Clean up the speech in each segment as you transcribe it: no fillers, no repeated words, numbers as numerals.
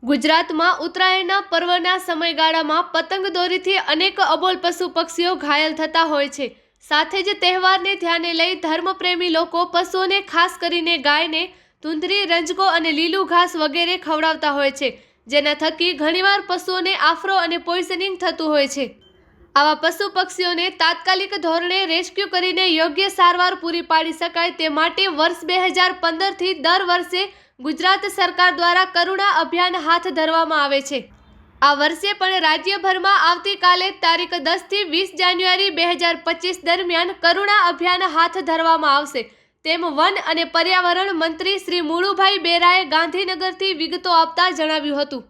ગુજરાતમાં ઉત્તરાયણના પર્વના સમયગાળામાં પતંગ દોરીથી અનેક અબોલ પશુ પક્ષીઓ ઘાયલ થતા હોય છે। સાથે જ તહેવારને ધ્યાને લઈ ધર્મપ્રેમી લોકો પશુઓને ખાસ કરીને ગાયને ધૂંધરી, રંજકો અને લીલું ઘાસ વગેરે ખવડાવતા હોય છે, જેના થકી ઘણીવાર પશુઓને આફરો અને પોઈઝનિંગ થતું હોય છે। આવા પશુ પક્ષીઓને તાત્કાલિક ધોરણે રેસ્ક્યુ કરીને યોગ્ય સારવાર પૂરી પાડી શકાય તે માટે વર્ષ 2015થી દર વર્ષે ગુજરાત સરકાર દ્વારા કરુણા અભિયાન હાથ ધરવામાં આવે છે। આ વર્ષે પણ રાજ્યભરમાં આવતીકાલે તારીખ 10 થી 20 જાન્યુઆરી 2025 દરમિયાન કરુણા અભિયાન હાથ ધરવામાં આવશે તેમ વન અને પર્યાવરણ મંત્રી શ્રી મુળુભાઈ બેરાએ ગાંધીનગરથી વિગતો આપતા જણાવ્યું હતું।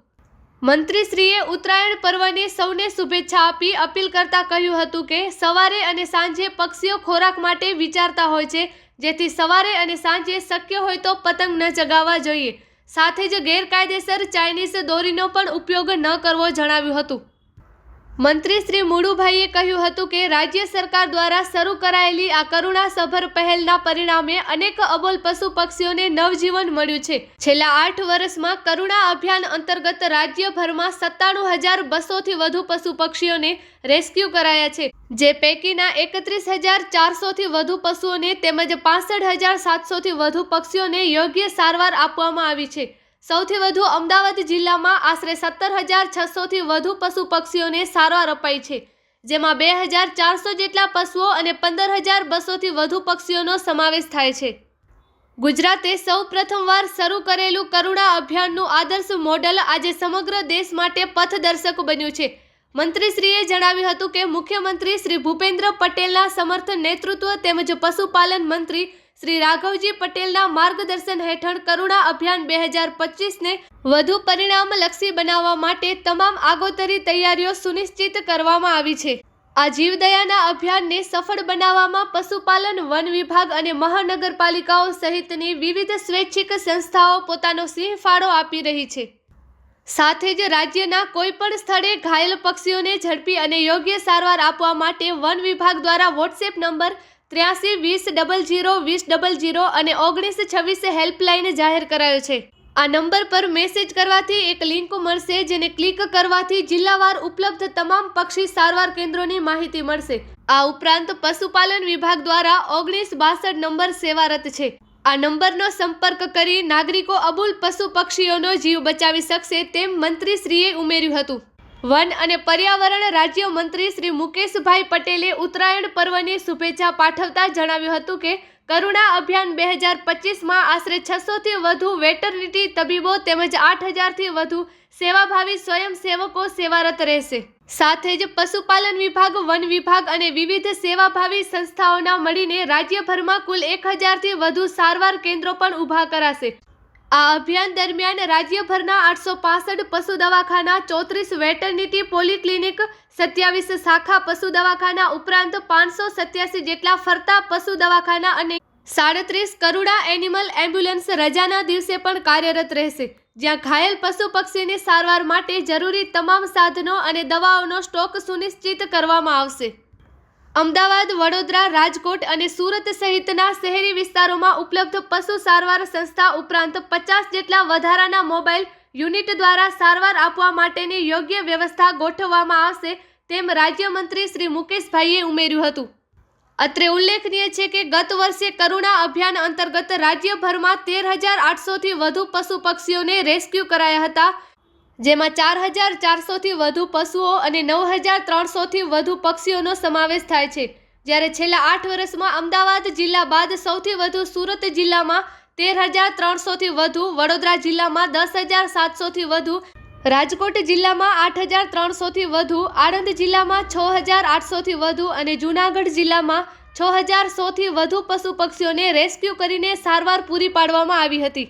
મંત્રીશ્રીએ ઉત્તરાયણ પર્વની સૌને શુભેચ્છા આપી અપીલ કરતા કહ્યું હતું કે સવારે અને સાંજે પક્ષીઓ ખોરાક માટે વિચારતા હોય છે, જેથી સવારે અને સાંજે શક્ય હોય તો પતંગ ન ચગાવવા જોઈએ। સાથે જ ગેરકાયદેસર ચાઇનીઝ દોરીનો પણ ઉપયોગ ન કરવો જણાવ્યું હતું। મંત્રી શ્રી મુળુભાઈએ કહ્યું હતું કે રાજ્ય સરકાર દ્વારા શરૂ કરાયેલી આ કરુણાસભર પહેલના પરિણામે અનેક અબોલ પશુ પક્ષીઓને નવજીવન મળ્યું છે। છેલ્લા 8 વર્ષમાં કરુણા અભિયાન અંતર્ગત રાજ્યભરમાં 97,200થી વધુ પશુ પક્ષીઓને રેસ્ક્યુ કરાયા છે, જે પૈકીના 31,400થી વધુ પશુઓને તેમજ 65,700થી વધુ પક્ષીઓને યોગ્ય સારવાર આપવામાં આવી છે। સૌથી વધુ અમદાવાદ જિલ્લામાં આશરે 17,600થી વધુ પશુ પક્ષીઓને સારવાર અપાઈ છે, જેમાં 2,400 જેટલા પશુઓ અને 15,200થી વધુ પક્ષીઓનો સમાવેશ થાય છે। ગુજરાતે સૌ પ્રથમવાર શરૂ કરેલું કરુણા અભિયાનનું આદર્શ મોડલ આજે સમગ્ર દેશ માટે પથદર્શક બન્યું છે। મંત્રીશ્રીએ જણાવ્યું હતું કે મુખ્યમંત્રી શ્રી ભૂપેન્દ્ર પટેલના સમર્થ નેતૃત્વ તેમજ પશુપાલન મંત્રી શ્રી રાઘવજી પટેલના માર્ગદર્શન હેઠળ કરુણા અભિયાન 2025ને વધુ પરિણામલક્ષી બનાવવા માટે તમામ આગોતરી તૈયારીઓ સુનિશ્ચિત કરવામાં આવી છે। આ જીવદયાના અભિયાનને સફળ બનાવવામાં પશુપાલન, વન વિભાગ અને મહાનગરપાલિકાઓ સહિતની વિવિધ સ્વૈચ્છિક સંસ્થાઓ પોતાનો સિંહ ફાળો આપી રહી છે। સાથે જ રાજ્યના કોઈ પણ સ્થળે ઘાયલ પક્ષીઓને ઝડપી અને યોગ્ય સારવાર આપવા માટે વન વિભાગ દ્વારા વોટ્સએપ નંબર 83 20 00 20 00 અને 1926 હેલ્પલાઇન જાહેર કરાયો છે। આ નંબર પર મેસેજ કરવાથી એક લિંક મળશે, જેને ક્લિક કરવાથી જિલ્લાવાર ઉપલબ્ધ તમામ પક્ષી સારવાર કેન્દ્રોની માહિતી મળશે। આ ઉપરાંત પશુપાલન વિભાગ દ્વારા 1962 નંબર સેવારત છે। આ નંબરનો સંપર્ક કરી નાગરિકો અબોલ પશુ પક્ષીઓનો જીવ બચાવી શકશે તેમ મંત્રીશ્રીએ ઉમેર્યું હતું। વન અને પર્યાવરણ રાજ્ય મંત્રી શ્રી મુકેશભાઈ પટેલે ઉત્તરાયણ પર્વની શુભેચ્છા પાઠવતા જણાવ્યું હતું કે કરુણા અભિયાન 2025માં આશરે 600થી વધુ વેટરનિટી તબીબો તેમજ 8,000થી વધુ સેવાભાવી સ્વયંસેવકો સેવારત રહેશે। સાથે જ પશુપાલન વિભાગ, વન વિભાગ અને વિવિધ સેવાભાવી સંસ્થાઓના મળીને રાજ્યભરમાં કુલ 1,000થી વધુ સારવાર કેન્દ્રો પણ ઊભા કરાશે। આ અભિયાન દરમિયાન રાજ્યભરના 865 પશુ દવાખાના, 34 વેટરનિટી પોલીક્લિનિક, 27 શાખા પશુ દવાખાના ઉપરાંત 587 જેટલા ફરતા પશુ દવાખાના અને 37 કરુણા એનિમલ એમ્બ્યુલન્સ રજાના દિવસે પણ કાર્યરત રહેશે, જ્યાં ઘાયલ પશુ પક્ષીની સારવાર માટે જરૂરી તમામ સાધનો અને દવાઓનો સ્ટોક સુનિશ્ચિત કરવામાં આવશે। અમદાવાદ, વડોદરા, રાજકોટ અને સુરત સહિતના શહેરી વિસ્તારોમાં ઉપલબ્ધ પશુ સારવાર સંસ્થા ઉપરાંત 50 જેટલા વધારાના મોબાઈલ યુનિટ દ્વારા સારવાર આપવા માટેની યોગ્ય વ્યવસ્થા ગોઠવવામાં આવશે તેમ રાજ્યમંત્રી શ્રી મુકેશભાઈએ ઉમેર્યું હતું। અત્રે ઉલ્લેખનીય છે કે ગત વર્ષે કરુણા અભિયાન અંતર્ગત રાજ્યભરમાં 13,800થી વધુ પશુ પક્ષીઓને રેસ્ક્યુ કરાયા હતા, જેમાં 4,400થી વધુ પશુઓ અને 9,300થી વધુ પક્ષીઓનો સમાવેશ થાય છે। જ્યારે છેલ્લા 8 વર્ષમાં અમદાવાદ જિલ્લા બાદ સૌથી વધુ સુરત જિલ્લામાં 13,300થી વધુ, વડોદરા જિલ્લામાં 10,700થી વધુ, રાજકોટ જિલ્લામાં 8,300થી વધુ, આણંદ જિલ્લામાં 6,800થી વધુ અને જૂનાગઢ જિલ્લામાં 6,100થી વધુ પશુ પક્ષીઓને રેસ્ક્યુ કરીને સારવાર પૂરી પાડવામાં આવી હતી।